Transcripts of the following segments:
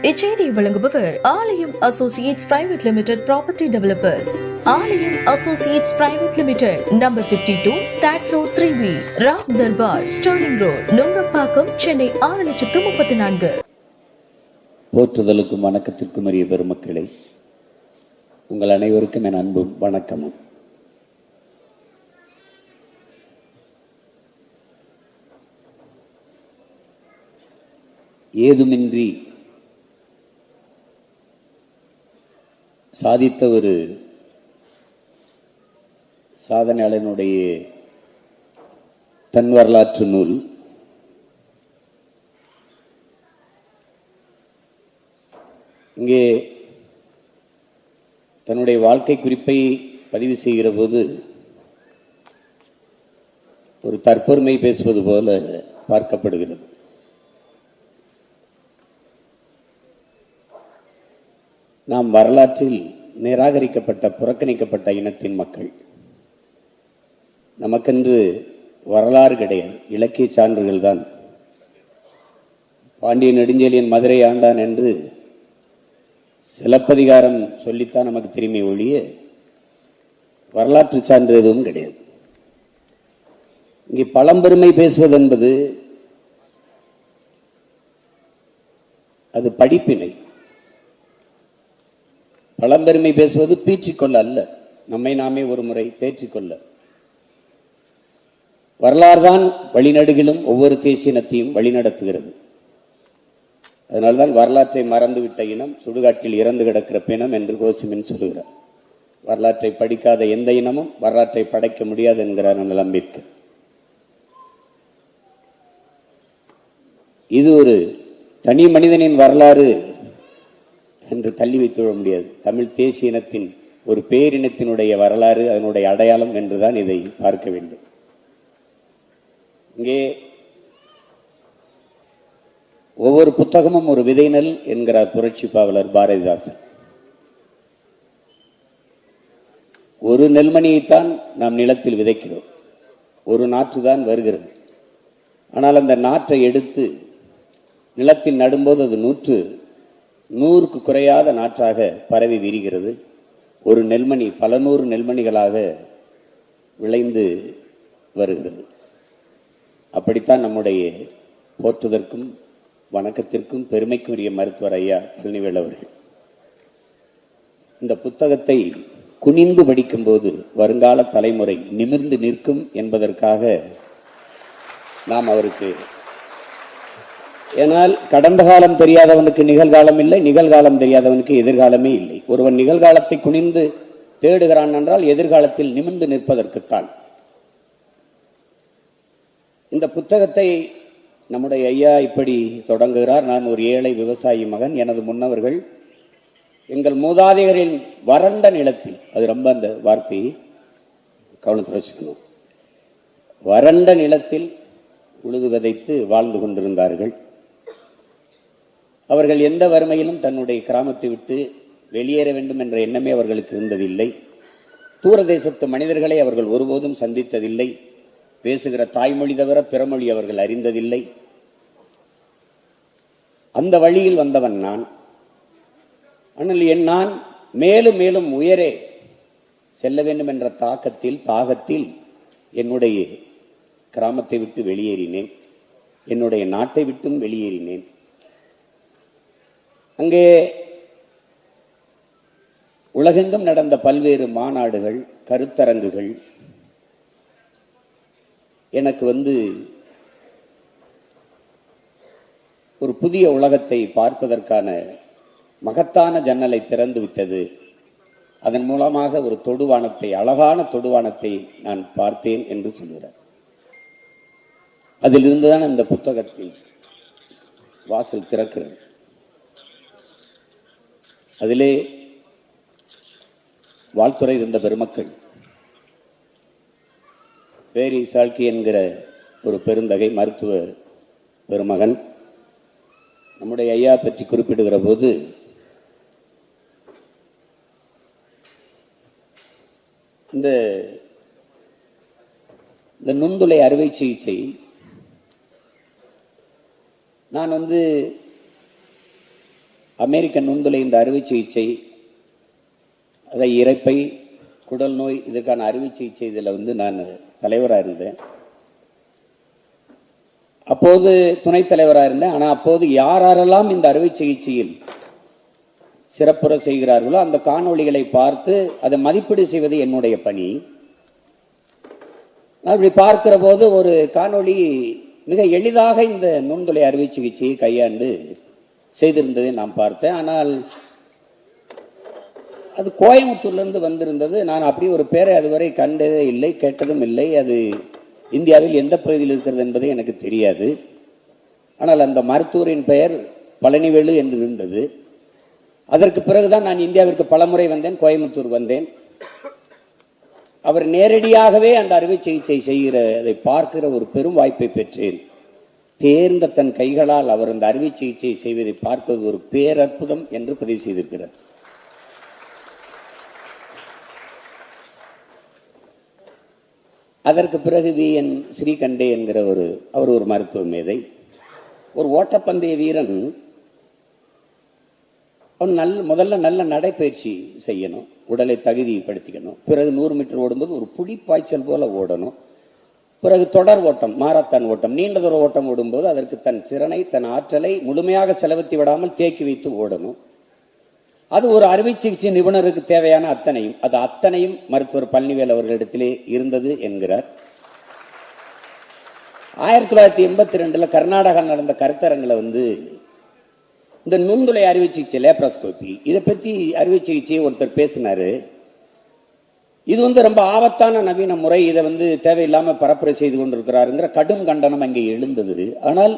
இச்செய்தியை வழங்குபவர் Aalayam associates private limited property developers. Aalayam associates private limited, number 52, third floor, 3B, Ram Darbar, sterling road, Nungambakkam, Chennai 6,34,000. போற்றுதலுக்கும் வணக்கத்திற்கும் உரிய பெருமக்களே, உங்கள் அனைவருக்கும் என் அன்பும் வணக்கமும். ஏதுமின்றி சாதித்த ஒரு சாதனையாளனுடைய தன் வரலாற்று நூல் இங்கே தன்னுடைய வாழ்க்கை குறிப்பை பதிவு செய்கிற போது ஒரு தற்பெருமை பேசுவது போல பார்க்கப்படுகிறது. நாம் வரலாற்றில் நிராகரிக்கப்பட்ட, புறக்கணிக்கப்பட்ட இனத்தின் மக்கள். நமக்கென்று வரலாறு கிடையாது, இலக்கிய சான்றுகள் தான். பாண்டிய நெடுஞ்செழியன் மதுரை ஆண்டான் என்று சிலப்பதிகாரம் சொல்லித்தான் நமக்கு திரும்பி ஒழிய வரலாற்று சான்று எதுவும் கிடையாது. இங்கே பழம்பெருமை பேசுவது என்பது அது படிப்பினை. பழம்பெருமை பேசுவது பீற்றிக்கொள்ள அல்ல, நம்மை நாமே ஒரு முறை தேற்றிக்கொள்ள. வரலாறு தான் வழிநடுகிலும் ஒவ்வொரு தேசியனத்தையும் வழிநடத்துகிறது. அதனால்தான் வரலாற்றை மறந்துவிட்ட இனம் சுடுகாட்டில் இறந்து கிடக்கிற பிணம் என்று கோசிமின் சொல்லுகிறார். வரலாற்றை படிக்காத எந்த இனமும் வரலாற்றை படைக்க முடியாது என்கிறார் அண்ணல் அம்பேத்கர். இது ஒரு தனி மனிதனின் வரலாறு என்று தள்ளி வைத்துவிட முடியாது. தமிழ் தேசிய இனத்தின் ஒரு பேரினத்தினுடைய வரலாறு, அதனுடைய அடையாளம் என்றுதான் இதை பார்க்க வேண்டும். இங்கே ஒவ்வொரு புத்தகமும் ஒரு விதைநெல் என்கிறார் புரட்சி பாவலர் பாரதிதாசன். ஒரு நெல்மணியைத்தான் நாம் நிலத்தில் விதைக்கிறோம், ஒரு நாற்று தான் வருகிறது. ஆனால் அந்த நாற்றை எடுத்து நிலத்தில் நடும்போது அது 100க்கு குறையாத நாற்றாக பரவி விரிகிறது. ஒரு நெல்மணி பல 100 நெல்மணிகளாக விளைந்து வருகிறது. அப்படித்தான் நம்முடைய போற்றுதற்கும் வணக்கத்திற்கும் பெருமைக்கும் உரிய மருத்துவர் ஐயா பழனிவேல் அவர்கள் இந்த புத்தகத்தை குனிந்து படிக்கும் போது வருங்கால தலைமுறை நிமிர்ந்து நிற்கும் என்பதற்காக நாம் அவருக்கு, ஏனால் கடந்த காலம் தெரியாதவனுக்கு நிகழ்காலம் இல்லை, நிகழ்காலம் தெரியாதவனுக்கு எதிர்காலமே இல்லை. ஒருவன் நிகழ்காலத்தை குனிந்து தேடுகிறான் என்றால் எதிர்காலத்தில் நிமிர்ந்து நிற்பதற்குத்தான். இந்த புத்தகத்தை நம்முடைய ஐயா இப்படி தொடங்குகிறார். நான் ஒரு ஏழை விவசாயி மகன். எனது முன்னவர்கள் எங்கள் மூதாதையரின் வறண்ட நிலத்தில், அது ரொம்ப அந்த வார்த்தையை கவனத்தில் வச்சுக்கணும், வறண்ட நிலத்தில் உழுது விதைத்து வாழ்ந்து கொண்டிருந்தார்கள். அவர்கள் எந்த வறுமையிலும் தன்னுடைய கிராமத்தை விட்டு வெளியேற வேண்டும் என்ற எண்ணமே அவர்களுக்கு இருந்ததில்லை. தூரதேசத்து மனிதர்களை அவர்கள் ஒருபோதும் சந்தித்ததில்லை. பேசுகிற தாய்மொழி தவிர பிறமொழி அவர்கள் அறிந்ததில்லை. அந்த வழியில் வந்தவன் நான். ஆனால் நான் மேலும் மேலும் உயரே செல்ல வேண்டும் என்ற தாகத்தில் என்னுடைய கிராமத்தை விட்டு வெளியேறினேன், என்னுடைய நாட்டை விட்டும் வெளியேறினேன். அங்கே உலகெங்கும் நடந்த பல்வேறு மாநாடுகள், கருத்தரங்குகள் எனக்கு ஒரு புதிய உலகத்தை பார்ப்பதற்கான மகத்தான ஜன்னலை திறந்து விட்டது. அதன் மூலமாக ஒரு தொடுவானத்தை, அழகான தொடுவானத்தை நான் பார்த்தேன் என்று சொல்கிறார். அதிலிருந்துதான் அந்த புத்தகத்தில் வாசல் திறக்கிறது. அதிலே வாழ்த்துறை இருந்த பெருமக்கள், பேரி சால்கி என்கிற ஒரு பெருந்தகை மருத்துவ பெருமகன் நம்முடைய ஐயா பற்றி குறிப்பிடுகிற போது இந்த நுண்துளை அறுவை சிகிச்சை நான் அமெரிக்க நுண்துளை இந்த அறுவை சிகிச்சை, அதை இரைப்பை, குடல் நோய், இதற்கான அறுவை சிகிச்சை இதில் நான் தலைவராக இருந்தேன். அப்போது துணைத் தலைவராக இருந்தேன். ஆனால் அப்போது யாரெல்லாம் இந்த அறுவை சிகிச்சையில் சிறப்புற செய்கிறார்களோ அந்த காணொளிகளை பார்த்து அதை மதிப்பீடு செய்வது என்னுடைய பணி. நான் இப்படி பார்க்கிற போது ஒரு காணொளி மிக எளிதாக இந்த நுண்துளை அறுவை சிகிச்சையை கையாண்டு செய்திருந்ததை நான் பார்த்தேன். ஆனால் அது கோயம்புத்தூர்லேருந்து வந்திருந்தது. நான் அப்படி ஒரு பேரை அதுவரை கண்டதே இல்லை, கேட்டதும் இல்லை. அது இந்தியாவில் எந்த பகுதியில் இருக்கிறது என்பது எனக்கு தெரியாது. ஆனால் அந்த மருத்துவரின் பெயர் பழனிவேலு என்று இருந்தது. அதற்கு பிறகுதான் நான் இந்தியாவிற்கு பலமுறை வந்தேன், கோயம்புத்தூர் வந்தேன். அவர் நேரடியாகவே அந்த அறுவை சிகிச்சை செய்கிற அதை பார்க்கிற ஒரு பெரும் வாய்ப்பை பெற்றேன். தேர்ந்த தன் கைகளால் அவர் அந்த அறுவை சிகிச்சை செய்வதை பார்ப்பது ஒரு பேரற்புதம் என்று பதிவு செய்திருக்கிறார். அதற்கு பிறகு VN ஸ்ரீகண்டே என்கிற அவர் ஒரு மருத்துவ மேதை, ஒரு ஓட்டப்பந்தய வீரன். அவன் முதல்ல நல்ல நடைப்பயிற்சி செய்யணும், உடலை தகுதிப்படுத்திக்கணும். பிறகு 100 மீட்டர் ஓடும்போது ஒரு புலிப்பாய்ச்சல் போல ஓடணும். பிறகு தொடர் ஓட்டம், மாரத்தான் ஓட்டம், நீண்ட தூர ஓட்டம் ஓடும்போது அதற்கு தன் திறனை, தன் ஆற்றலை முழுமையாக செலவத்தி விடாமல் தேக்கி வைத்து ஓடணும். அது ஒரு அறுவை சிகிச்சை நிபுணருக்கு தேவையான அத்தனையும் மருத்துவர் பழனிவேல் அவர்களிடத்திலே இருந்தது என்கிறார். 1982 கர்நாடகா நடந்த கருத்தரங்கில் இந்த நுண்துளை அறுவை சிகிச்சை, லேப்ரோஸ்கோபி, இதை பற்றி அறுவை சிகிச்சையை ஒருத்தர் பேசினாரு. இது ரொம்ப ஆபத்தான நவீன முறை, இதை தேவையில்லாம பரப்புரை செய்து கொண்டிருக்கிறாருங்கிற கடும் கண்டனம் அங்கே எழுந்தது. ஆனால்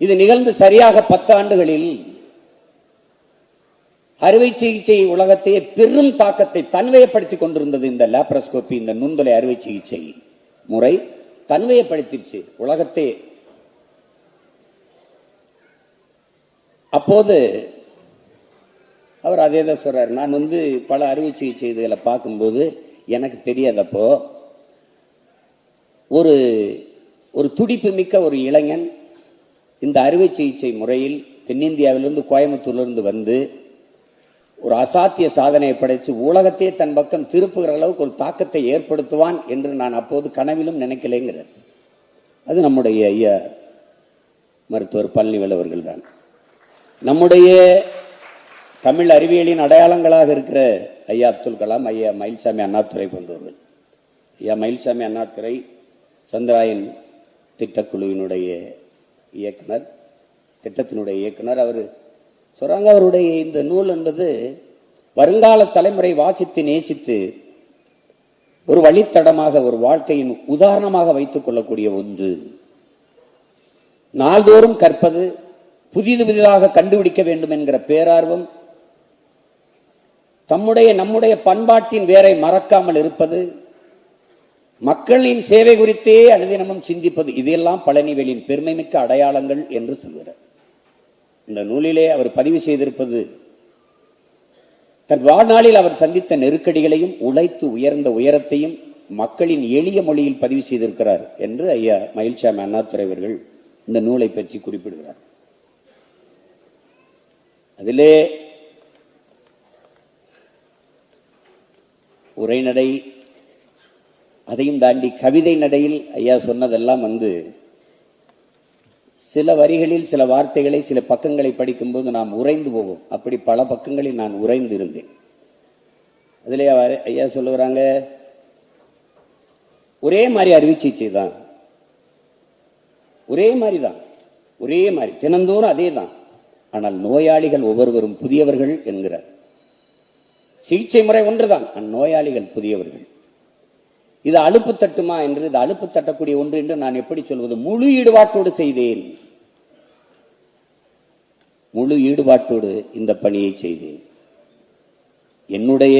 இது நிகழ்ந்து சரியாக 10 ஆண்டுகளில் அறுவை சிகிச்சை உலகத்தையே பெரும் தாக்கத்தை தன்வயப்படுத்திக் கொண்டிருந்தது. இந்த லேப்ரோஸ்கோபி, இந்த நுண்துளை அறுவை சிகிச்சை முறை தன்வயப்படுத்திடுச்சு உலகத்தை. அப்போது அவர் அதே தான் சொல்றாரு. நான் பல அறுவை சிகிச்சை இதுகளை பார்க்கும்போது எனக்கு தெரியாதப்போ ஒரு துடிப்பு மிக்க ஒரு இளைஞன் இந்த அறுவை சிகிச்சை முறையில் தென்னிந்தியாவிலிருந்து கோயம்புத்தூர்லிருந்து ஒரு அசாத்திய சாதனையை படைத்து உலகத்தையே தன் பக்கம் திருப்புகிற அளவுக்கு ஒரு தாக்கத்தை ஏற்படுத்துவான் என்று நான் அப்போது கனவிலும் நினைக்கலைங்கிறார். அது நம்முடைய ஐயா மருத்துவர் பழனிவேல் அவர்கள் தான். நம்முடைய தமிழ் அறிவியலின் அடையாளங்களாக இருக்கிற ஐயா அப்துல் கலாம், ஐயா மயில்சாமி அண்ணாதுரை போன்றவர்கள். ஐயா மயில்சாமி அண்ணாதுரை சந்திராயன் திட்டக்குழுவினுடைய இயக்குனர், திட்டத்தினுடைய இயக்குனர். அவர் சொல்றாங்க, அவருடைய இந்த நூல் என்பது வருங்கால தலைமுறை வாசித்து நேசித்து ஒரு வழித்தடமாக, ஒரு வாழ்க்கையின் உதாரணமாக வைத்துக் கொள்ளக்கூடிய ஒன்று. நாள்தோறும் கற்பது, புதிதாக கண்டுபிடிக்க வேண்டும் என்கிற பேரார்வம், நம்முடைய பண்பாட்டின் வேரை மறக்காமல் இருப்பது, மக்களின் சேவை குறித்தே அனுதினமும் சிந்திப்பது, இதெல்லாம் பழனிவேலின் பெருமைமிக்க அடையாளங்கள் என்று சொல்கிறார். இந்த நூலிலே அவர் பதிவு செய்திருப்பது தன் வாழ்நாளில் அவர் சந்தித்த நெருக்கடிகளையும் உழைத்து உயர்ந்த உயரத்தையும் மக்களின் எளிய மொழியில் பதிவு செய்திருக்கிறார் என்று ஐயா மயில்சாமி அண்ணாதுரை அவர்கள் இந்த நூலை பற்றி குறிப்பிடுகிறார். அதிலே உரைநடை, அதையும் தாண்டி கவிதை நடையில் ஐயா சொன்னதெல்லாம் சில வரிகளில் சில வார்த்தைகளை, சில பக்கங்களை படிக்கும்போது நாம் உறைந்து போவோம். அப்படி பல பக்கங்களில் நான் உறைந்து இருந்தேன். அதிலே ஐயா சொல்லுகிறாங்க, ஒரே மாதிரி அறுவை சிகிச்சை தான், ஒரே மாதிரி தான், ஒரே மாதிரி தினந்தோறும் அதே தான். ஆனால் நோயாளிகள் ஒவ்வொருவரும் புதியவர்கள் என்கிறார். சிகிச்சை முறை ஒன்றுதான், நோயாளிகள் புதியவர்கள். இது அலுப்பு தட்டுமா என்று, இது அலுப்பு தட்டக்கூடிய ஒன்று என்று நான் எப்படி சொல்வது? முழு ஈடுபாட்டோடு செய்தேன், முழு ஈடுபாட்டோடு இந்த பணியை செய்தேன். என்னுடைய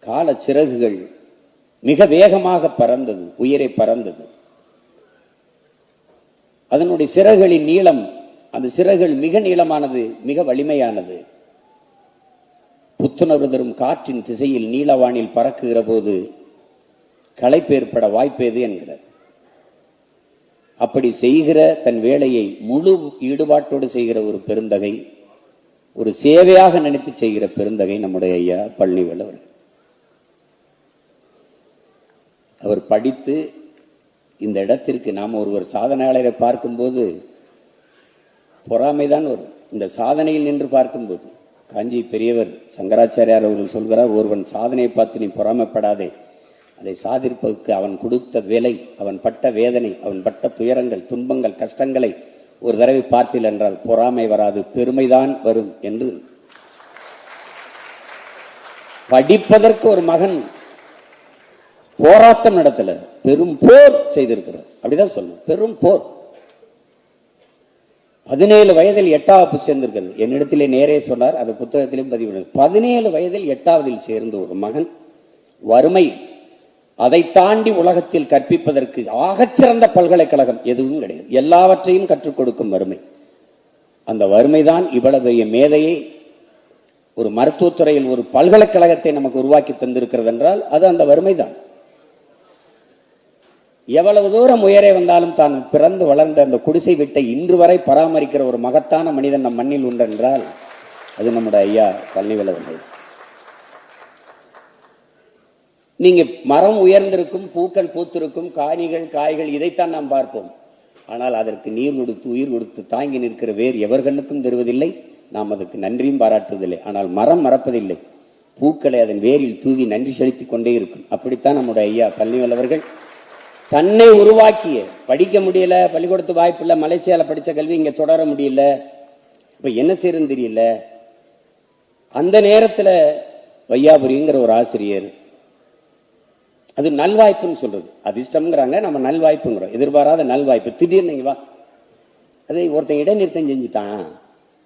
கால சிறகுகள் மிக வேகமாக பறந்தது, உயிரை பறந்தது. அதனுடைய சிறகுகளின் நீளம், அந்த சிறகுகள் மிக நீளமானது, மிக வலிமையானது. புத்துணர்வு தரும் காற்றின் திசையில் நீலவானில் பறக்குகிற போது களைப்பு ஏற்பட வாய்ப்பேது என்கிறார். அப்படி செய்கிற தன் வேலையை முழு ஈடுபாட்டோடு செய்கிற ஒரு பெருந்தகை, ஒரு சேவையாக நினைத்து செய்கிற பெருந்தகை நம்முடைய ஐயா பழனிவேல் அவர்கள். அவர் படித்து இந்த இடத்திற்கு நாம் ஒருவர் சாதனையாளரை பார்க்கும்போது பொறாமைதான் வரும். இந்த சாதனையில் நின்று பார்க்கும்போது காஞ்சி பெரியவர் சங்கராச்சாரியார் அவர்கள் சொல்கிறார், ஒருவன் சாதனையை பார்த்து நீ பொறாமைப்படாதே, அதை சாதிப்பதற்கு அவன் கொடுத்த வேலை, அவன் பட்ட வேதனை, அவன் பட்ட துயரங்கள், துன்பங்கள், கஷ்டங்களை ஒரு தடவை பார்த்தீர்கள் என்றால் பொறாமை வராது, பெருமைதான் வரும் என்று. படிப்பதற்கு ஒரு மகன் போராட்டம் நடத்தல, பெரும் போர் செய்திருக்கிறார். அப்படிதான் சொல்லணும், பெரும் போர். 17 வயதில் 8வது சேர்ந்திருக்கிறது. என்னிடத்திலே நேரே சொன்னார், அது புத்தகத்திலும் பதிவு. 17 வயதில் 8வதில் சேர்ந்த ஒரு மகன், வறுமை, அதை தாண்டி உலகத்தில் கற்பிப்பதற்கு ஆகச்சிறந்த பல்கலைக்கழகம் எதுவும் கிடையாது, எல்லாவற்றையும் கற்றுக் கொடுக்கும் வறுமை. அந்த வறுமைதான் இவ்வளவு பெரிய மேதையை, ஒரு மருத்துவத்துறையில் ஒரு பல்கலைக்கழகத்தை நமக்கு உருவாக்கி தந்திருக்கிறது என்றால் அது அந்த வறுமைதான். எவ்வளவு தூரம் உயரே வந்தாலும் தான் பிறந்து வளர்ந்த அந்த குடிசை வீட்டை இன்று வரை பராமரிக்கிற ஒரு மகத்தான மனிதன் நம் மண்ணில் உண்டென்றால் அது நம்முடைய ஐயா பழனிவேல் அவர்கள். நீங்க மரம் உயர்ந்திருக்கும், பூக்கள் பூத்திருக்கும், காணிகள் காய்கள், இதைத்தான் நாம் பார்ப்போம். ஆனால் அதற்கு நீர் கொடுத்து உயிர் கொடுத்து தாங்கி நிற்கிற வேறு எவர்களுக்கும் தருவதில்லை, நாம் அதுக்கு நன்றியும் பாராட்டுவதில்லை. ஆனால் மரம் மறப்பதில்லை, பூக்களை அதன் வேரில் தூவி நன்றி செலுத்திக் கொண்டே இருக்கும். அப்படித்தான் நம்முடைய ஐயா பழனிவேல் அவர்கள் தன்னை உருவாக்கிய, படிக்க முடியல, பள்ளிக்கூடத்து வாய்ப்பு இல்லை, மலேசியால படிச்ச கல்வி இங்க தொடர முடியல, இப்ப என்ன செய்யறதுன்னு தெரியல. அந்த நேரத்தில் வையாபுரிங்கிற ஒரு ஆசிரியர், அது நல்வாய்ப்புன்னு சொல்றது, அதிர்ஷ்டம்ங்கிறாங்க, நம்ம நல்வாய்ப்புங்கிறோம், எதிர்பாராத நல்வாய்ப்பு. திடீர்னு நீங்க வா, அதை ஒருத்தன் இடைநிறுத்தம் செஞ்சுட்டான்,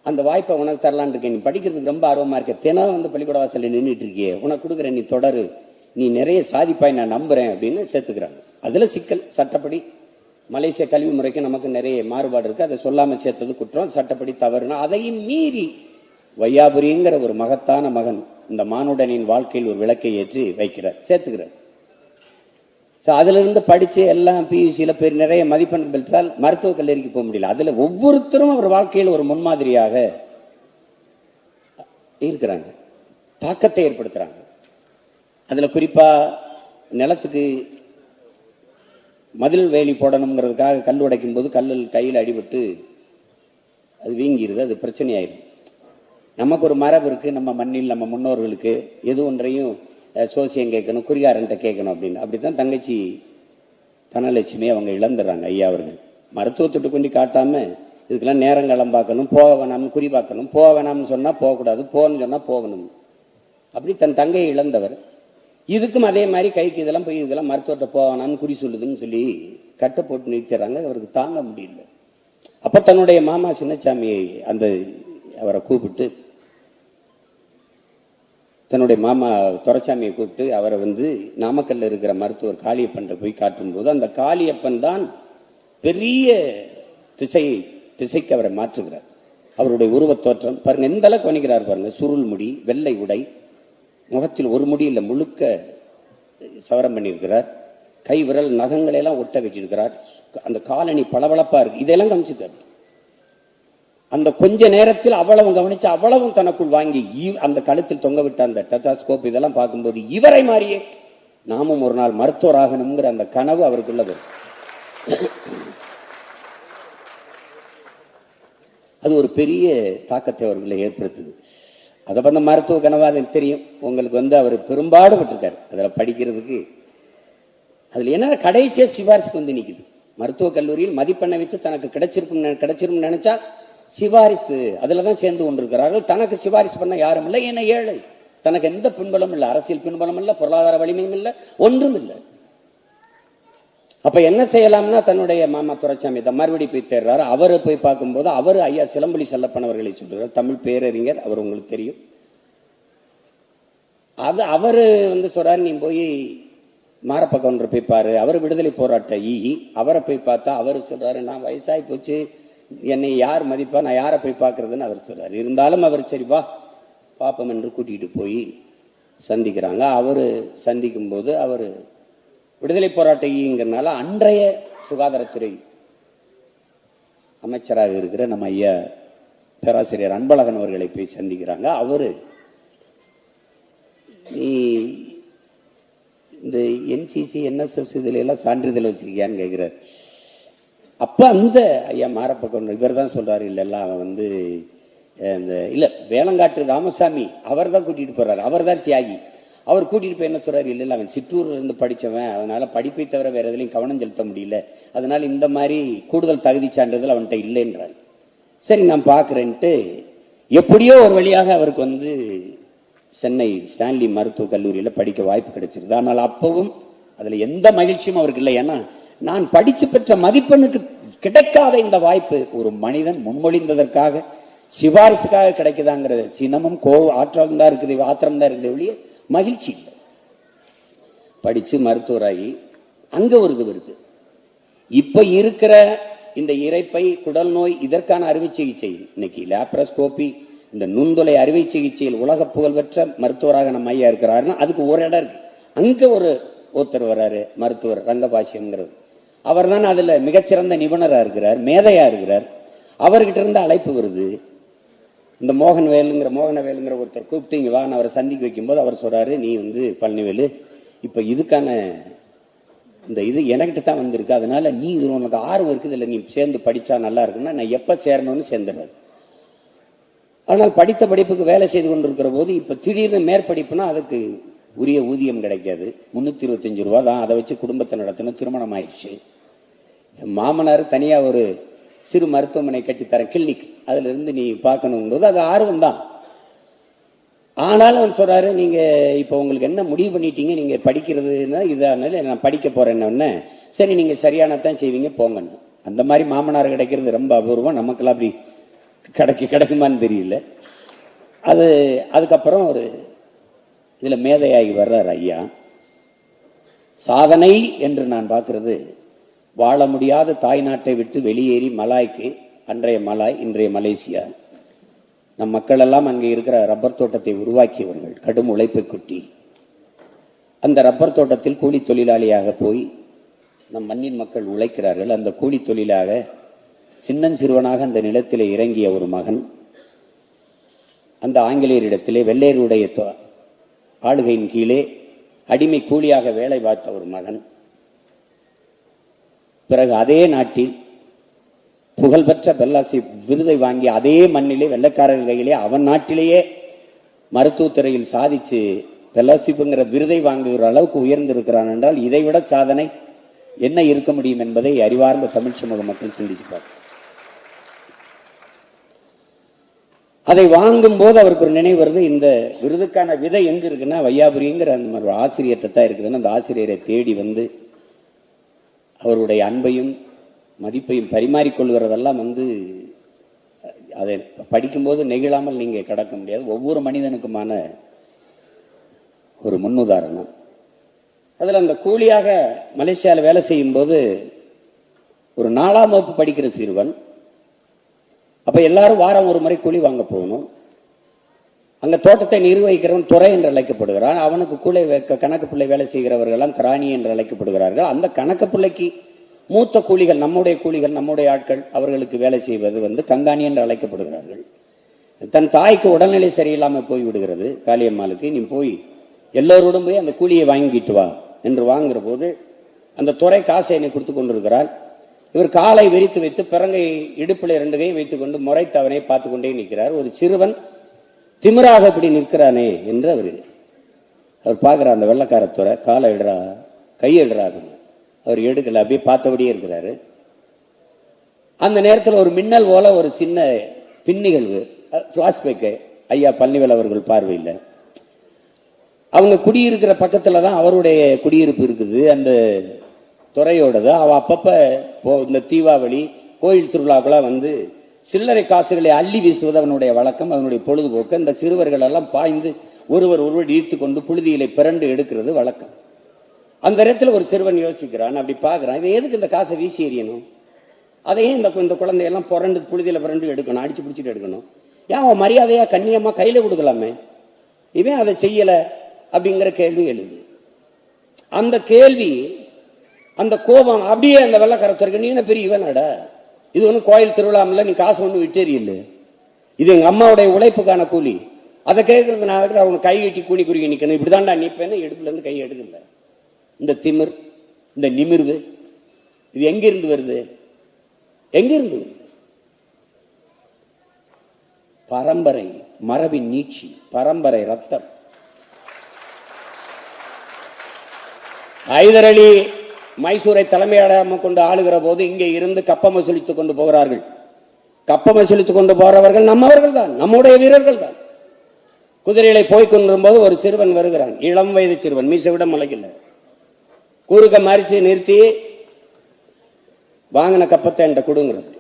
அந்த வாய்ப்பை உனக்கு தரலான் இருக்கேன், நீ படிக்கிறதுக்கு ரொம்ப ஆர்வமா இருக்க, தினம் வந்து பள்ளிக்கூட வாசல்ல நின்றுட்டு இருக்கியே, உனக்கு கொடுக்குறேன், நீ தொடரு, நீ நிறைய சாதிப்பாய், நான் நம்புறேன் அப்படின்னு சேர்த்துக்கிறாங்க. அதுல சிக்கல். சட்டப்படி மலேசிய கல்வி முறைக்கு நமக்கு நிறைய மாறுபாடு இருக்கு, அதை சொல்லாம சேர்த்தது குற்றம், சட்டப்படி தவறுனா அதையும் மீறி வையாபுரிங்கிற ஒரு மகத்தான மகன் இந்த மானுடனின் வாழ்க்கையில் ஒரு விளக்கை ஏற்றி வைக்கிறார், சேர்த்துக்கிறார். அதுல இருந்து படிச்சு எல்லாம் பியூசியில பேர் நிறைய மதிப்பெண் பெற்றால் மருத்துவக் கல்லூரிக்கு போக முடியல. அதுல ஒவ்வொருத்தரும் அவர் வாழ்க்கையில் ஒரு முன்மாதிரியாக இருக்கிறாங்க, தாக்கத்தை ஏற்படுத்துறாங்க. அதுல குறிப்பா நிலத்துக்கு மதில் வேலி போடணுங்கிறதுக்காக கல் உடைக்கும் போது கல்லில் கையில் அடிபட்டு அது வீங்கிருது, அது பிரச்சனை ஆயிடும். நமக்கு ஒரு மரபு இருக்கு, நம்ம மண்ணில் நம்ம முன்னோர்களுக்கு எது ஒன்றையும் சோசியம் கேட்கணும், குறிகாரன்ட்ட கேட்கணும் அப்படின்னு. அப்படித்தான் தங்கச்சி தனலட்சுமி அவங்க இழந்துடுறாங்க. ஐயா அவர்கள் மருத்துவத்திட்டு கொண்டு காட்டாம இதுக்கெல்லாம் நேரங்காலம் பார்க்கணும், போக வேணாம்னு குறி பார்க்கணும், போக வேணாம்னு சொன்னா போகக்கூடாது, போகணும்னு சொன்னா போகணும். அப்படி தன் தங்கையை இழந்தவர் இதுக்கும் அதே மாதிரி கைக்கு இதெல்லாம் போய் இதெல்லாம் மருத்துவத்தை போவானான்னு குறி சொல்லுதுன்னு சொல்லி கட்டை போட்டு நிறுத்திடுறாங்க. அவருக்கு தாங்க முடியல. அப்ப தன்னுடைய மாமா சின்னசாமியை அவரை கூப்பிட்டு, தன்னுடைய மாமா துரைசாமியை கூப்பிட்டு அவரை நாமக்கல்ல இருக்கிற மருத்துவர் காளியப்பன் போய் காட்டும் போது அந்த காளியப்பன் தான் பெரிய திசைக்கு அவரை மாற்றுகிறார். அவருடைய உருவத் தோற்றம் பாருங்க, எந்த அளவுக்கு வணிகிறார் பாருங்க. சுருள் முடி, வெள்ளை உடை, முகத்தில் ஒரு முடி இல்லை முழுக்க சவரம் பண்ணியிருக்கிறார், கை விரல் நகங்களை எல்லாம் ஒட்ட வச்சிருக்கிறார், அந்த காலணி பளபளப்பா இருக்கு, இதெல்லாம் கவனிச்சுக்காரு. அந்த கொஞ்ச நேரத்தில் அவ்வளவும் கவனிச்சு அவ்வளவும் தனக்குள் வாங்கி அந்த கழுத்தில் தொங்க விட்ட அந்த டெத்தாஸ்கோப் இதெல்லாம் பார்க்கும்போது இவரை மாதிரியே நாமும் ஒரு நாள் மருத்துவர் ஆகணுங்கிற அந்த கனவு அவருக்குள்ளது. அது ஒரு பெரிய தாக்கத்தை அவர்களை ஏற்படுத்துது. அதை பண்ண மருத்துவ கனவா அது தெரியும் உங்களுக்கு. அவர் பெரும்பாடுபட்டிருக்காரு அதில் படிக்கிறதுக்கு. அதுல என்ன கடைசியா சிபாரிசுக்கு நிக்குது. மருத்துவக் கல்லூரியில் மதிப்பெண்ணை வச்சு தனக்கு கிடைச்சிருக்கும் நினைச்சா சிபாரிசு அதுலதான் சேர்ந்து கொண்டிருக்கிறார்கள். தனக்கு சிபாரிசு பண்ண யாரும் இல்லை, ஏன்னா ஏழை, தனக்கு எந்த பின்பலம் இல்லை, அரசியல் பின்பலம் இல்லை, பொருளாதார வலிமையும் இல்லை, ஒன்றும் இல்லை. அப்ப என்ன செய்யலாம்னா தன்னுடைய மாமா துரைசாமி மறுபடி போய் தேர்றாரு. அவரை போய் பார்க்கும்போது அவர் ஐயா சிலம்பொலி செல்லப்பன் அவர்களை சொல்றார், தமிழ் பேரறிஞர், அவர் உங்களுக்கு தெரியும். அது அவரு சொல்றாரு, நீ போய் மாரப்பக்க போய் பாரு, அவர் விடுதலை போராட்ட அவரை போய் பார்த்தா அவர் சொல்றாரு, நான் வயசாகி போச்சு, என்னை யார் மதிப்பா, நான் யாரை போய் பார்க்கறதுன்னு அவர் சொல்றாரு. இருந்தாலும் அவர் சரி வா பாப்பம் என்று கூட்டிகிட்டு போய் சந்திக்கிறாங்க. அவரு சந்திக்கும் போது அவர் விடுதலை போராட்டங்கிறதுனால அன்றைய சுகாதாரத்துறை அமைச்சராக இருக்கிற நம்ம ஐயா பேராசிரியர் அன்பழகன் அவர்களை போய் சந்திக்கிறாங்க. அவரு நீ இந்த NCC NSS இதுல எல்லாம் சான்றிதழ் வச்சிருக்கியான்னு கேட்கிறார். அப்ப அந்த ஐயா மாரப்ப இவர் தான் சொல்றாரு, இல்ல அவன் வந்து இல்ல வேளங்காட்டு ராமசாமி அவர் தான் கூட்டிட்டு போறாரு, அவர் தான் தியாகி. அவர் கூட்டிட்டு போய் என்ன சொல்றாரு, இல்ல அவன் சிற்றூர்ல இருந்து படிச்சவன், அதனால படிப்பை தவிர வேற எதுலையும் கவனம் செலுத்த முடியல, அதனால இந்த மாதிரி கூடுதல் தகுதி சான்றிதழ் அவன்கிட்ட இல்லைன்றாரு. சரி நான் பாக்குறேன்ட்டு எப்படியோ ஒரு வழியாக அவருக்கு வந்து சென்னை ஸ்டான்லி மருத்துவக் கல்லூரியில படிக்க வாய்ப்பு கிடைச்சிருது. ஆனால் அப்பவும் அதுல எந்த மகிழ்ச்சியும் அவருக்கு இல்லை. ஏன்னா நான் படிச்சு பெற்ற மதிப்பெண்ணுக்கு கிடைக்காத இந்த வாய்ப்பு ஒரு மனிதன் முன்மொழிந்ததற்காக சிபாரிசுக்காக கிடைக்குதாங்கிற சினமும் ஆத்திரம் தான் இருக்குது ஒழிய மகிழ்ச்சி இல்லை. படிச்சு மருத்துவராகி அங்க ஒரு இது வருது. இப்ப இருக்கிற இந்த இரைப்பை குடல் நோய் இதற்கான அறுவை சிகிச்சை இன்னைக்கு லேப்ரோஸ்கோபி இந்த நுண்துளை அறுவை சிகிச்சையில் உலக புகழ்பெற்ற மருத்துவராக நம்ம ஐயா இருக்கிறாருன்னா அதுக்கு ஒரு இடம் இருக்கு. அங்க ஒருத்தர் வர்றாரு, மருத்துவர் ரங்கபாஷ்யம்ங்கிறது. அவர் தான் அதுல மிகச்சிறந்த நிபுணரா இருக்கிறார், மேதையா இருக்கிறார். அவர்கிட்ட இருந்து அழைப்பு வருது. இந்த மோகனவேலுங்கிற ஒருத்தர் கூப்பிட்டு இங்க வா, அவரை சந்திக்க வைக்கும்போது அவர் சொல்றாரு, நீ வந்து பழனிவேலு இப்ப இதுக்கான இந்த இது எனக்கிட்ட தான் வந்திருக்கு, அதனால நீ இது உனக்கு ஆர்வம் இருக்குது, இல்லை நீ சேர்ந்து படிச்சா நல்லா இருக்குன்னா நான் எப்ப சேரணும்னு சேர்ந்துடுறாரு. ஆனால் படித்த படிப்புக்கு வேலை செய்து கொண்டிருக்கிற போது இப்ப திடீர்னு மேற்படிப்புனா அதுக்கு உரிய ஊதியம் கிடைக்காது. 325 ரூபா தான், அதை வச்சு குடும்பத்தை நடத்தணும். திருமணம் ஆயிடுச்சு. மாமனார் தனியா ஒரு சிறு மருத்துவமனை கட்டித்தரேன், கிளினிக், அதுல இருந்து நீ பார்க்கணும் போது அது ஆர்வம் தான். ஆனாலும் அவன் சொல்றாரு, நீங்க இப்ப உங்களுக்கு என்ன முடிவு பண்ணிட்டீங்க, நீங்க படிக்கிறதுன்னா இதானால நான் படிக்க போறேன்னு. சரி நீங்க சரியானதான் செய்வீங்க போங்கன்னு. அந்த மாதிரி மாமனார் கிடைக்கிறது ரொம்ப அபூர்வம். நமக்கெல்லாம் அப்படி கிடைக்குமான்னு தெரியல. அதுக்கப்புறம் ஒரு இதுல மேதையாகி வர்றார் ஐயா. சாதனை என்று நான் பார்க்கிறது, வாழ முடியாத தாய் நாட்டை விட்டு வெளியேறி மலாய்க்கு, அன்றைய மலாய் இன்றைய மலேசியா, நம் மக்கள் எல்லாம் அங்கே இருக்கிற ரப்பர் தோட்டத்தை உருவாக்கியவர்கள், கடும் உழைப்பை கொட்டி அந்த ரப்பர் தோட்டத்தில் கூலி தொழிலாளியாக போய் நம் மண்ணின் மக்கள் உழைக்கிறார்கள். அந்த கூலி தொழிலாக சின்னஞ்சிறுவனாக அந்த நிலத்திலே இறங்கிய ஒரு மகன், அந்த ஆங்கிலேயரிடத்திலே வெள்ளையருடைய ஆளுகையின் கீழே அடிமை கூலியாக வேலை பார்த்த ஒரு மகன், பிறகு அதே நாட்டில் புகழ்பெற்ற பெல்லாசி விருதை வாங்கி அதே மண்ணிலே வெள்ளைக்காரர்கள் கையிலே அவன் நாட்டிலேயே மருத்துவத்துறையில் சாதிச்சு பெல்லாசிப்புங்கிற விருதை வாங்குகிற அளவுக்கு உயர்ந்திருக்கிறான் என்றால் இதைவிட சாதனை என்ன இருக்க முடியும் என்பதை அறிவார்ந்த தமிழ் சமூக மக்கள் சிந்திச்சுப்பார். அதை வாங்கும் போது அவருக்கு ஒரு நினைவு வருது, இந்த விருதுக்கான விதை எங்க இருக்குன்னா வையாபுரிங்கிற அந்த மாதிரி ஆசிரியர்கிட்ட தான் இருக்குதுன்னு அந்த ஆசிரியரை தேடி வந்து அவருடைய அன்பையும் மதிப்பையும் பரிமாறிக்கொள்கிறதெல்லாம் வந்து அதை படிக்கும்போது நெகிழாமல் நீங்க கடக்க முடியாது. ஒவ்வொரு மனிதனுக்குமான ஒரு முன்னுதாரணம். அதுல அந்த கூலியாக மலேசியாவில் வேலை செய்யும் போது ஒரு 4ஆம் வகுப்பு படிக்கிற சிறுவன், அப்ப எல்லாரும் வாரம் ஒரு முறை கூலி வாங்க போகணும். அங்க தோட்டத்தை நிர்வகிக்கிறவன் துறை என்று அழைக்கப்படுகிறான். அவனுக்கு கூலி கணக்கு பிள்ளை வேலை செய்கிறவர்கள் எல்லாம் கிராணி என்று அழைக்கப்படுகிறார்கள். அந்த கணக்கு பிள்ளைக்கு மூத்த கூலிகள், நம்முடைய கூலிகள், நம்முடைய ஆட்கள், அவர்களுக்கு வேலை செய்வது வந்து கங்காணி என்று அழைக்கப்படுகிறார்கள். தன் தாய்க்கு உடல்நிலை சரியில்லாமல் போய் விடுகிறது காளியம்மாளுக்கு. நீ போய் எல்லோரோடும் போய் அந்த கூலியை வாங்கிட்டு வா என்று வாங்குற போது அந்த துறை காசை என்னை கொடுத்து கொண்டிருக்கிறார். இவர் காலை விரித்து வைத்து பிறங்கை இடுப்பில் 2 கையும் வைத்துக் கொண்டு முறைத்து அவனை பார்த்து கொண்டே நிற்கிறார். ஒரு சிறுவன் திமிராக இப்படி நிற்கிறானே என்று அவர் பார்க்கிறார். அந்த வெள்ளக்காரத்துறை காலை எடுறா, கை எடுறாரு. அவர் எடுக்கல, அப்படியே பார்த்தபடியே இருக்கிறாரு. அந்த நேரத்தில் ஒரு மின்னல் போல ஒரு சின்ன பின்னிகழ்வு, பிளாஷ்பேக்கு ஐயா பழனிவேல் அவர்கள் பார்வையில். அவங்க குடியிருக்கிற பக்கத்துல தான் அவருடைய குடியிருப்பு இருக்குது, அந்த துறையோடது. அவ அப்பப்ப இந்த தீபாவளி கோயில் திருவிழாக்கெல்லாம் வந்து சில்லறை காசுகளை அள்ளி வீசுவது அவனுடைய வழக்கம், அவனுடைய பொழுதுபோக்கு. அந்த சிறுவர்கள் எல்லாம் பாய்ந்து ஒருவர் ஈர்த்து கொண்டு புழுதியிலை பிறண்டு எடுக்கிறது வழக்கம். அந்த இடத்துல ஒரு சிறுவன் யோசிக்கிறான், அப்படி பாக்குறான், இவன் எதுக்கு இந்த காசை வீசி எறியணும், அதையே இந்த குழந்தையெல்லாம் புழுதியில பிறண்டு எடுக்கணும், அடிச்சு பிடிச்சிட்டு எடுக்கணும், ஏன் அவன் மரியாதையா கண்ணியமா கையில கொடுக்கலாமே, இவன் அதை செய்யல அப்படிங்கிற கேள்வி எழுது. அந்த கேள்வி, அந்த கோபம் அப்படியே அந்த வெள்ளக்காரத்துறைக்கு, நீ என்ன பெரிய இவனடா, இது ஒன்றும் கோயில் திருவிழாமில்ல, நீ காசு ஒன்றும் விட்டேறியில்லை. இது எங்க அம்மாவுடைய உழைப்புக்கான கூலி. அதை கேட்கறதுனால அவங்க கை கட்டி கூணி குறுகி நிற்கணும். இப்படிதான்டா நிற்பேன்னு இடுப்புல இருந்து கை எடுக்கல. இந்த திமிர், இந்த நிமிர்வு, இது எங்கிருந்து வருது? எங்கிருந்து? பரம்பரை மரபின் நீட்சி, பரம்பரை ரத்தம். ஹைதர் அலி மைசூரை தலைமையிடமாக கொண்டு ஆளுகிற போது இங்கே இருந்து கப்பம் வசூலித்துக் கொண்டு போகிறார்கள். கப்பம் வசூலித்துக் கொண்டு போறவர்கள் நம்மவர்கள் தான், நம்முடைய வீரர்கள் தான். குதிரைகளை போய் கொண்டிருக்கும் போது ஒரு சிறுவன் வருகிறான், இளம் வயது சிறுவன், மீசை விட முளைக்கல. குறுக்க மறிச்சு நிறுத்தி வாங்கின கப்பத்தை என்கிட்ட கொடுங்கிறார்.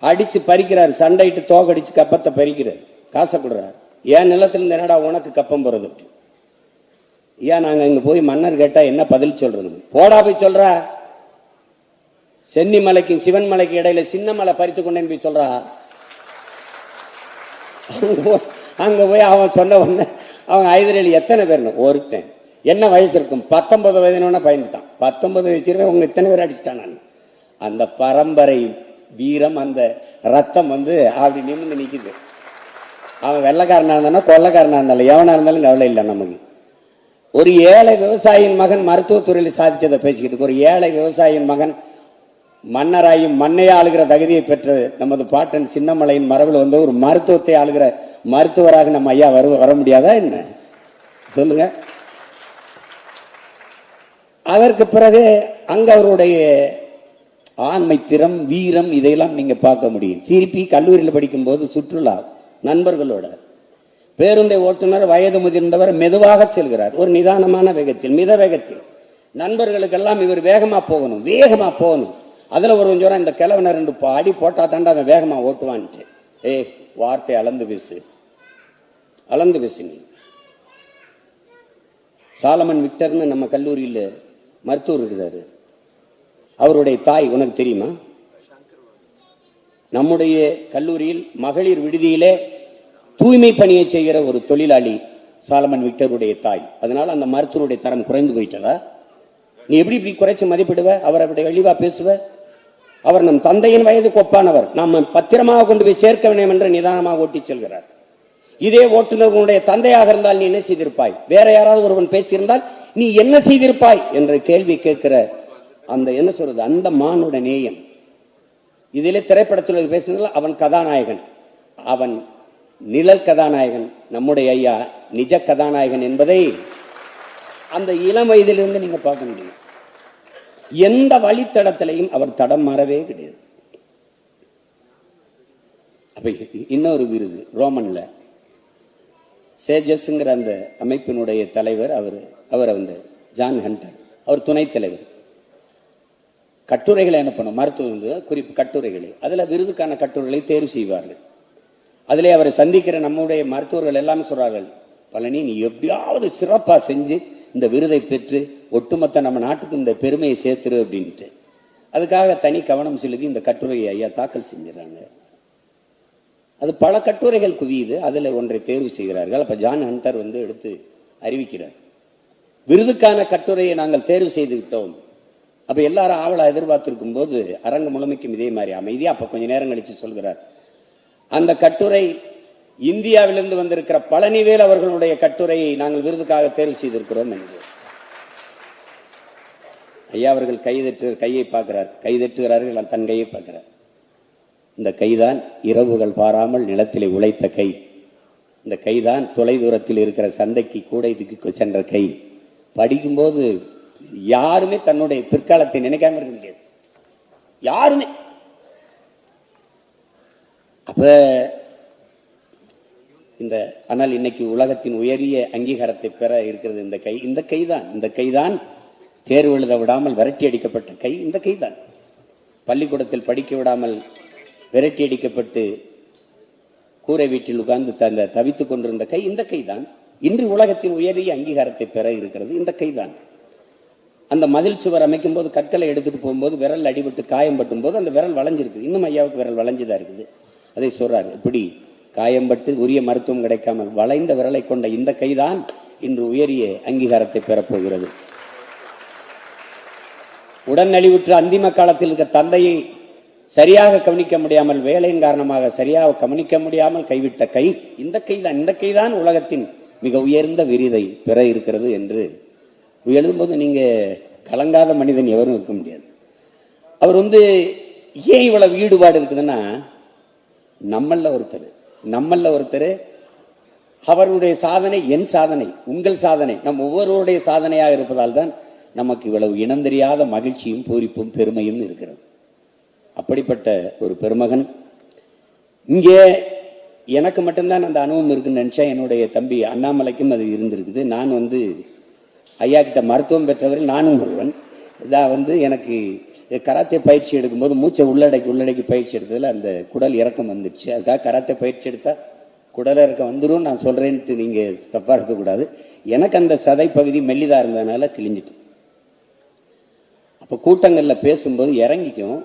அடிச்சு பறிக்கிறார், சண்டைட்டு தோக்கடிச்சு கப்பத்தை பறிக்கிறார். காசை கொடுறார். ஏன் நிலத்திலிருந்து என்னடா உனக்கு கப்பம் போறது? ஏன் நாங்க இங்க போய் மன்னர் கேட்டா என்ன பதில் சொல்றது? போடா போய் சொல்ற. சென்னி மலைக்கும் சிவன் மலைக்கு இடையில சின்ன மலை பறித்து கொண்டேன்னு போய் சொல்றா. அங்க போய் அவன் சொன்ன உடனே அவன் ஹைதர் அலி எத்தனை பேர்? ஒருத்தன். என்ன வயசு இருக்கும்? 19 வயதுன்னு பயந்துட்டான். 19 வயசு உங்க இத்தனை பேர் அடிச்சுட்டான். நான் அந்த பரம்பரை வீரம், அந்த ரத்தம் அப்படி நிமிர்ந்து நிக்குது. அவன் வெள்ளக்காரனா இருந்தானா கொள்ளக்காரனா இருந்தாலும் எவனா இருந்தாலும் கவலை இல்லை நமக்கு. ஒரு ஏழை விவசாயியின் மகன் மருத்துவத்துறையில் சாதிச்சதை பேசிக்கிட்டு, ஒரு ஏழை விவசாயியின் மகன் மன்னராயும் மண்ணையை ஆளுகிற தகுதியை பெற்ற நமது பாட்டன் சின்னமலையின் மரபில் ஒரு மருத்துவத்தை ஆளுகிற மருத்துவராக நம்ம ஐயா வர முடியாதா என்ன? சொல்லுங்க. அதற்கு பிறகு அங்க அவருடைய ஆண்மை திறம், வீரம், இதையெல்லாம் நீங்க பார்க்க முடியும். திருப்பி கல்லூரியில் படிக்கும் போது சுற்றுலா நண்பர்களோட பேருந்தை ஓட்டுநர் வயது முதிர்ந்தவர் மெதுவாக செல்கிறார், ஒரு நிதானமான வேகத்தில், மித வேகத்தில். நண்பர்களுக்கெல்லாம் இவர் வேகமா போகணும், வேகமா போகணும். அதுல ஒரு கொஞ்சம் இந்த கிழவனை 2 அடி போட்டா தாண்டா அவன் வேகமா ஓட்டுவான்ட்டு. வார்த்தை அளந்து பேசு, அளந்து பேசு. நீ சாலமன் விக்டர்னு நம்ம கல்லூரியில் மருத்துவர் இருக்கிறாரு. அவருடைய தாய் உனக்கு தெரியுமா? நம்முடைய கல்லூரியில் மகளிர் விடுதியிலே தூய்மை பணியை செய்கிற ஒரு தொழிலாளி சாலமன் விக்டருடைய தாய். அதனால அந்த மருத்துவருடைய தரம் குறைந்து போயிட்டதா? நீ எப்படி இப்படி குறைச்சு மதிப்பிடுவ? அவர் அப்படி வெளிவா பேசுவ? அவர் நம் தந்தையின் வயதுக்கு ஒப்பானவர். நாம் பத்திரமாக கொண்டு போய் சேர்க்க வேண்டும் என்று நிதானமாக ஓட்டி செல்கிறார். இதே ஓட்டுநர்களுடைய தந்தையாக இருந்தால் நீ என்ன செய்திருப்பாய்? வேற யாராவது ஒருவன் பேசியிருந்தால் நீ என்ன செய்திருப்பாய் என்ற கேள்வி கேட்கிற அந்த என்ன சொல்றது, அந்த மானுட நேயம். இதிலே திரைப்படத்தில் பேசுனதுல அவன் கதாநாயகன், அவன் நிழல் கதாநாயகன். நம்முடைய ஐயா நிஜ கதாநாயகன் என்பதை அந்த இளம் வயதிலிருந்து நீங்க பார்க்க முடியும். எந்த வழித்தடத்திலையும் அவர் தடம் மாறவே கிடையாது. அப்ப இன்னொரு விருது ரோமன்ல சேஜஸ்ங்கிற அந்த அமைப்பினுடைய தலைவர், அவர் ஜான் ஹண்டர், அவர் துணைத் தலைவர். கட்டுரைகளை அனுப்பணும், மருத்துவ குறிப்பு கட்டுரைகளை, அதுல விருதுக்கான கட்டுரைகளை தேர்வு செய்வார்கள். அதிலே அவரை சந்திக்கிற நம்முடைய மருத்துவர்கள் எல்லாமே சொல்றார்கள், பழனி நீ எப்படியாவது சிறப்பா செஞ்சு இந்த விருதை பெற்று ஒட்டுமொத்த நம்ம நாட்டுக்கு இந்த பெருமையை சேர்த்துரு அப்படின்ட்டு. அதுக்காக தனி கவனம் செலுத்தி இந்த கட்டுரையை ஐயா தாக்கல் செஞ்சிடறாங்க. அது பல கட்டுரைகள் குவியுது, அதுல ஒன்றை தேர்வு செய்கிறார்கள். அப்ப ஜான் ஹண்டர் எடுத்து அறிவிக்கிறார், விருதுக்கான கட்டுரையை நாங்கள் தேர்வு செய்து விட்டோம். அப்ப எல்லாரும் ஆவலா எதிர்பார்த்திருக்கும் போது அரங்கு முழுமைக்கும் இதே மாதிரி அமைதியா அப்ப கொஞ்ச நேரம் கழிச்சு சொல்கிறார், அந்த கட்டுரை இந்தியாவிலிருந்து வந்திருக்கிற பழனிவேல் அவர்களுடைய கட்டுரையை நாங்கள் விருதுக்காக தேர்வு செய்திருக்கிறோம் என்று. ஐயா அவர்கள் கையை பார்க்கிறார், கைதட்டுகிறார்கள், தன் கையை பார்க்கிறார். இந்த கைதான் இரவுகள் பாராமல் நிலத்திலே உழைத்த கை. இந்த கைதான் தொலை தூரத்தில் இருக்கிற சந்தைக்கு கூடை தூக்கி சென்ற கை. படிக்கும்போது யாருமே தன்னுடைய பிற்காலத்தை நினைக்காம இருக்க முடியாது, யாருமே. அப்ப ஆனால் இன்னைக்கு உலகத்தின் உயரிய அங்கீகாரத்தை பெற இருக்கிறது இந்த கை. இந்த கைதான் தேர்வு எழுத விடாமல் விரட்டி அடிக்கப்பட்ட கை. இந்த கைதான் பள்ளிக்கூடத்தில் படிக்க விடாமல் விரட்டி அடிக்கப்பட்டு கூரை வீட்டில் உட்கார்ந்து தவித்துக் கொண்டிருந்த கை. இந்த கைதான் இன்று உலகத்தின் உயரிய அங்கீகாரத்தை பெற இருக்கிறது. இந்த கைதான் அந்த மதில் சுவர் அமைக்கும் போது கற்களை எடுத்துட்டு போகும்போது விரல் அடிபட்டு காயம் பட்டும் போது அந்த விரல் வளைஞ்சிருக்கு. இன்னும் ஐயாவுக்கு விரல் வளைஞ்சுதான் இருக்குது. அதை சொல்றாரு, இப்படி காயம்பட்டு உரிய மருத்துவம் கிடைக்காமல் வளைந்த விரலை கொண்ட இந்த கைதான் இன்று உயரிய அங்கீகாரத்தை பெறப்போகிறது. உடன் நலிவுற்ற அந்திம காலத்தில் இருக்க தந்தையை சரியாக கவனிக்க முடியாமல், வேலையின் காரணமாக சரியாக கவனிக்க முடியாமல் கைவிட்ட கை இந்த கைதான். இந்த கைதான் உலகத்தின் மிக உயர்ந்த விருதை பெற இருக்கிறது என்று எழுதும்போது நீங்க கலங்காத மனிதன் எவரும் இருக்க முடியாது. அவர் ஏன் இவ்வளவு ஈடுபாடு இருக்குதுன்னா, நம்மள ஒருத்தர் அவருடைய சாதனை என் சாதனை, உங்கள் சாதனை, நம் ஒவ்வொருவருடைய சாதனையாக இருப்பதால் தான் நமக்கு இவ்வளவு இனந்தெரியாத மகிழ்ச்சியும் பூரிப்பும் பெருமையும் இருக்கிறது. அப்படிப்பட்ட ஒரு பெருமகன். இங்கே எனக்கு மட்டும்தான் அந்த அனுபவம் இருக்குன்னு நினைச்சேன். என்னுடைய தம்பி அண்ணாமலைக்கும் அது இருந்திருக்குது. நான் ஐயா கிட்ட மருத்துவம் பெற்றவர்கள் நானும் ஒருவன். இதான் எனக்கு கராத்தே பயிற்சி எடுக்கும்போது மூச்சை உள்ளடக்கி பயிற்சி எடுத்ததில் அந்த குடல் இறக்கம் வந்துடுச்சு. அதுக்காக கராத்தே பயிற்சி எடுத்தா குடல் இறக்கம் வந்துடும் நான் சொல்றேன்ட்டு நீங்க தப்பா எடுக்கக்கூடாது. எனக்கு அந்த சதை பகுதி மெல்லிதா இருந்ததுனால கிழிஞ்சிட்டு, அப்ப கூட்டங்கள்ல பேசும்போது இறங்கிக்கும்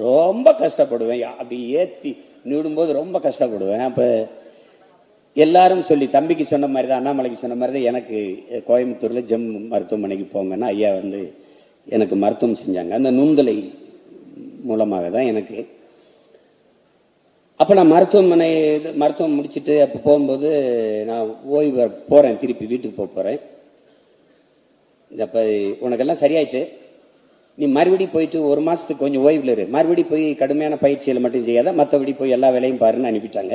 ரொம்ப கஷ்டப்படுவேன். அப்படி ஏத்தி நீடும்போது ரொம்ப கஷ்டப்படுவேன். அப்ப எல்லாரும் சொல்லி, தம்பிக்கு சொன்ன மாதிரி தான், அண்ணாமலைக்கு சொன்ன மாதிரி தான், எனக்கு கோயம்புத்தூர்ல ஜெம் மருத்துவமனைக்கு போங்கன்னா ஐயா எனக்கு மருத்துவம் செஞ்சாங்க. அந்த நுண்தலை மூலமாக தான் எனக்கு. அப்ப நான் மருத்துவம் முடிச்சுட்டு அப்ப போகும்போது நான் ஓய்வு போறேன், திருப்பி வீட்டுக்கு போறேன். அப்ப உனக்கெல்லாம் சரியாயிட்டு, நீ மறுபடியும் போயிட்டு ஒரு மாசத்துக்கு கொஞ்சம் ஓய்வுல இரு, மறுபடியும் போய் கடுமையான பயிற்சியில மட்டும் செய்யாத, மற்றபடி போய் எல்லா வேலையும் பாருன்னு அனுப்பிட்டாங்க.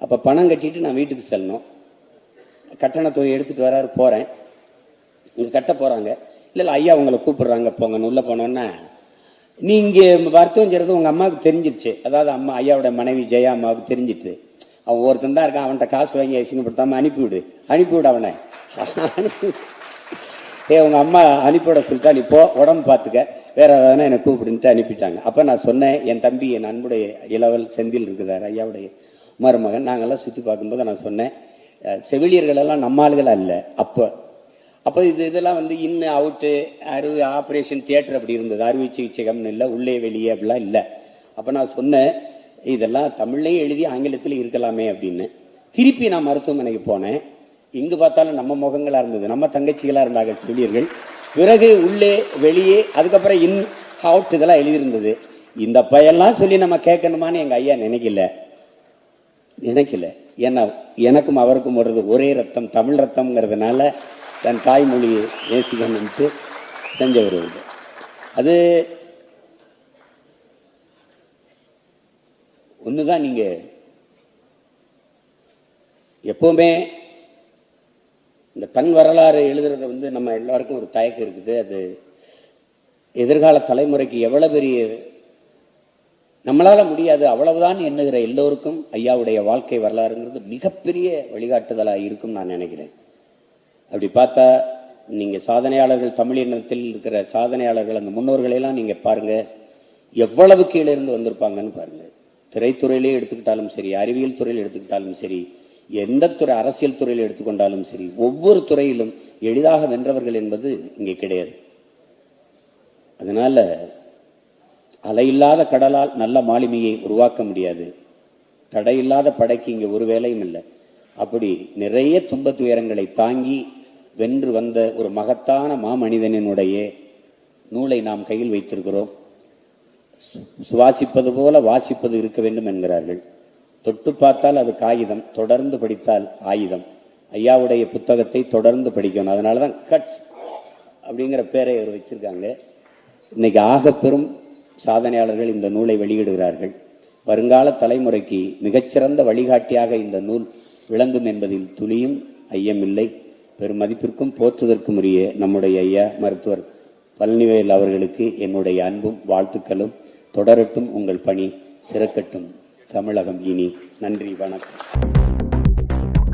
அப்ப பணம் கட்டிட்டு நான் வீட்டுக்கு செல்லணும். கட்டண தொகை எடுத்துட்டு வராரு, போறேன். இங்க கட்ட போறாங்க. இல்ல ஐயா உங்களை கூப்பிடுறாங்க போங்கன்னு உள்ள போனோன்னா, நீங்க மருத்துவம் செய்யறது உங்க அம்மாவுக்கு தெரிஞ்சிருச்சு. அதாவது அம்மா ஐயாவோட மனைவி ஜெயா அம்மாவுக்கு தெரிஞ்சிட்டு, அவன் ஒருத்தன் தான் இருக்கான், அவன்கிட்ட காசு வாங்கி அசிங்கப்படுத்தாம அனுப்பிவிடு அவனை. உங்க அம்மா அனுப்பிவிட சொல்லிட்டா, நீ போ, உடம்பு பார்த்துக்க, வேற ஏதாவது எனக்கு கூப்பிடுன்ட்டு அனுப்பிட்டாங்க. அப்ப நான் சொன்னேன், என் தம்பி என் அன்புடைய இளவல் செந்தில் இருக்குதாரு, ஐயாவுடைய மருமகன், நாங்கெல்லாம் சுத்தி பார்க்கும்போது நான் சொன்னேன், செவிலியர்கள் எல்லாம் நம்மாளுகள் அல்ல. அப்ப இதெல்லாம் இன்னும் அவுட்டு ஆபரேஷன் தியேட்டர் அப்படி இருந்தது, அறுவை சிகிச்சைகம்னு இல்லை, உள்ளே வெளியே அப்படிலாம் இல்லை. அப்ப நான் சொன்னேன், இதெல்லாம் தமிழ்லையும் எழுதி ஆங்கிலத்திலும் இருக்கலாமே அப்படின்னு. திருப்பி நான் மருத்துவமனைக்கு போனேன். இங்கு பார்த்தாலும் நம்ம முகங்களா இருந்தது, நம்ம தங்கச்சிகளா இருந்தாங்க செவிலியர்கள். பிறகு உள்ளே வெளியே, அதுக்கப்புறம் இன் அவுட் இதெல்லாம் எழுதியிருந்தது. இந்த பையெல்லாம் சொல்லி நம்ம கேட்கணுமான்னு எங்க ஐயா நினைக்கல. ஏன்னா எனக்கும் அவருக்கும் வருது ஒரே ரத்தம், தமிழ் ரத்தம்ங்கிறதுனால தன் தாய்மொழியை நேசிக்கணும்ட்டு செஞ்சவர். அது ஒண்ணுதான். நீங்க எப்பவுமே இந்த தன் வரலாறு எழுதுறது நம்ம எல்லாருக்கும் ஒரு தயக்கம் இருக்குது. அது எதிர்கால தலைமுறைக்கு எவ்வளவு பெரிய, நம்மளால முடியாது அவ்வளவுதான் எண்ணுகிற எல்லோருக்கும் ஐயாவுடைய வாழ்க்கை வரலாறுங்கிறது மிகப்பெரிய வழிகாட்டுதலா இருக்கும் நான் நினைக்கிறேன். அப்படி பார்த்தா நீங்க சாதனையாளர்கள், தமிழ் இனத்தில் இருக்கிற சாதனையாளர்கள், அந்த முன்னோர்களெல்லாம் நீங்க பாருங்க, எவ்வளவு கீழே இருந்து வந்திருப்பாங்கன்னு பாருங்க. திரைத்துறையிலே எடுத்துக்கிட்டாலும் சரி, அறிவியல் துறையில் எடுத்துக்கிட்டாலும் சரி, எந்த துறை, அரசியல் துறையில் எடுத்துக்கொண்டாலும் சரி, ஒவ்வொரு துறையிலும் எளிதாக வென்றவர்கள் என்பது இங்கே கிடையாது. அதனால அலையில்லாத கடலால் நல்ல மாலுமியை உருவாக்க முடியாது, தடையில்லாத படைக்கு இங்கே ஒரு வேலையும் இல்லை. அப்படி நிறைய துன்ப துயரங்களை தாங்கி வென்று வந்த ஒரு மகத்தான மாமனிதனினுடைய நூலை நாம் கையில் வைத்திருக்கிறோம். சுவாசிப்பது போல வாசிப்பது இருக்க வேண்டும் என்கிறார்கள். தொட்டு பார்த்தால் அது காகிதம், தொடர்ந்து படித்தால் ஆயுதம். ஐயாவுடைய புத்தகத்தை தொடர்ந்து படிக்கணும். அதனாலதான் கட்ஸ் அப்படிங்கிற பேரை அவர் வச்சிருக்காங்க. இன்னைக்கு ஆக பெரும் சாதனையாளர்கள் இந்த நூலை வெளியிடுகிறார்கள். வருங்கால தலைமுறைக்கு மிகச்சிறந்த வழிகாட்டியாக இந்த நூல் விளங்கும் என்பதில் துளியும் ஐயமில்லை. பெரும் மதிப்பிற்கும் போற்றுதற்கும் உரிய நம்முடைய ஐயா மருத்துவர் பழனிவேல் அவர்களுக்கு என்னுடைய அன்பும் வாழ்த்துக்களும். தொடரட்டும் உங்கள் பணி, சிறக்கட்டும் தமிழகம் இனி. நன்றி, வணக்கம்.